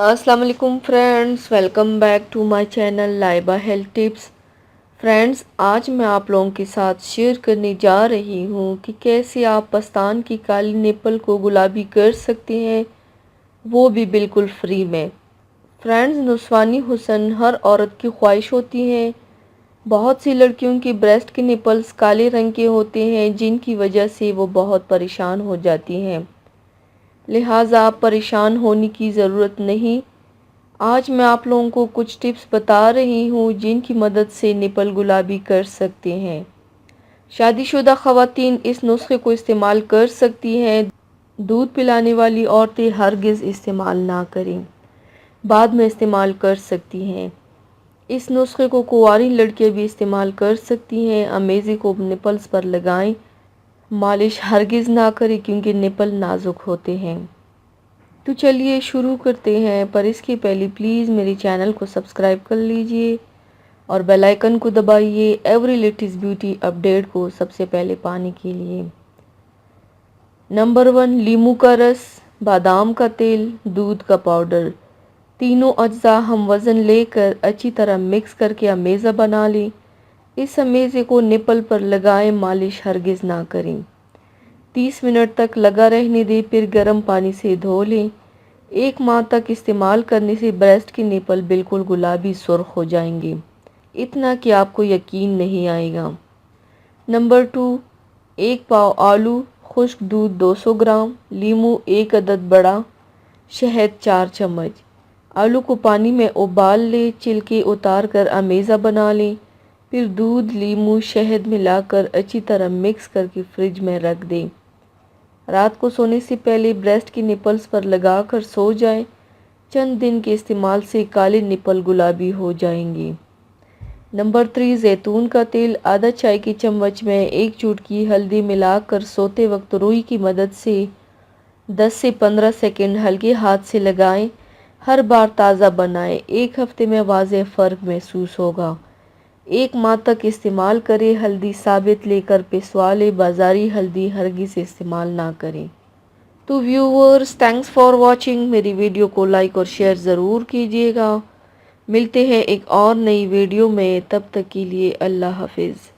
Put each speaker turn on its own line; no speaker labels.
السلام علیکم friends, welcome back to my channel Laiba health tips. Friends, آج میں آپ لوگوں کے ساتھ شیئر کرنے جا رہی ہوں کہ کیسے آپ پستان کی کالی نپل کو گلابی کر سکتے ہیں، وہ بھی بالکل فری میں۔ فرینڈز، نسوانی حسن ہر عورت کی خواہش ہوتی ہے۔ بہت سی لڑکیوں کی بریسٹ کے نپلز کالے رنگ کے ہوتے ہیں، جن کی وجہ سے وہ بہت پریشان ہو جاتی ہیں۔ لہٰذا آپ پریشان ہونے کی ضرورت نہیں۔ آج میں آپ لوگوں کو کچھ ٹپس بتا رہی ہوں جن کی مدد سے نپل گلابی کر سکتے ہیں۔ شادی شدہ خواتین اس نسخے کو استعمال کر سکتی ہیں۔ دودھ پلانے والی عورتیں ہرگز استعمال نہ کریں، بعد میں استعمال کر سکتی ہیں۔ اس نسخے کو کنواری لڑکیاں بھی استعمال کر سکتی ہیں۔ امیزی کو نپلز پر لگائیں، مالش ہرگز نہ کریں کیونکہ نپل نازک ہوتے ہیں۔ تو چلیے شروع کرتے ہیں، پر اس کے پہلے پلیز میرے چینل کو سبسکرائب کر لیجئے اور بیل آئیکن کو دبائیے ایوری لیٹسٹ بیوٹی اپڈیٹ کو سب سے پہلے پانے کے لیے۔ نمبر 1، لیموں کا رس، بادام کا تیل، دودھ کا پاؤڈر، تینوں اجزاء ہم وزن لے کر اچھی طرح مکس کر کے امیزہ بنا لیں۔ اس امیزے کو نپل پر لگائیں، مالش ہرگز نہ کریں۔ 30 منٹ تک لگا رہنے دیں، پھر گرم پانی سے دھو لیں۔ 1 ماہ تک استعمال کرنے سے بریسٹ کے نپل بالکل گلابی سرخ ہو جائیں گے، اتنا کہ آپ کو یقین نہیں آئے گا۔ نمبر 2، 1 پاؤ آلو، خشک دودھ 200 گرام، لیموں 1 عدد بڑا، شہد 4 چمچ۔ آلو کو پانی میں ابال لیں، چھلکے اتار کر امیزہ بنا لیں، پھر دودھ، لیموں، شہد ملا کر اچھی طرح مکس کر کے فریج میں رکھ دیں۔ رات کو سونے سے پہلے بریسٹ کی نپلز پر لگا کر سو جائیں۔ چند دن کے استعمال سے کالے نپل گلابی ہو جائیں گے۔ نمبر 3، زیتون کا تیل، آدھا چائے کی چمچ میں 1 چٹکی ہلدی ملا کر سوتے وقت روئی کی مدد سے 10 سے 15 سیکنڈ ہلکے ہاتھ سے لگائیں۔ ہر بار تازہ بنائیں، 1 ہفتے میں واضح فرق محسوس ہوگا۔ 1 ماہ تک استعمال کریں۔ ہلدی ثابت لے کر پسوا لیں، بازاری ہلدی ہرگز استعمال نہ کریں۔ تو ویورز، تھینکس فار واچنگ۔ میری ویڈیو کو لائک اور شیئر ضرور کیجیے گا۔ ملتے ہیں ایک اور نئی ویڈیو میں، تب تک کے لیے اللہ حافظ۔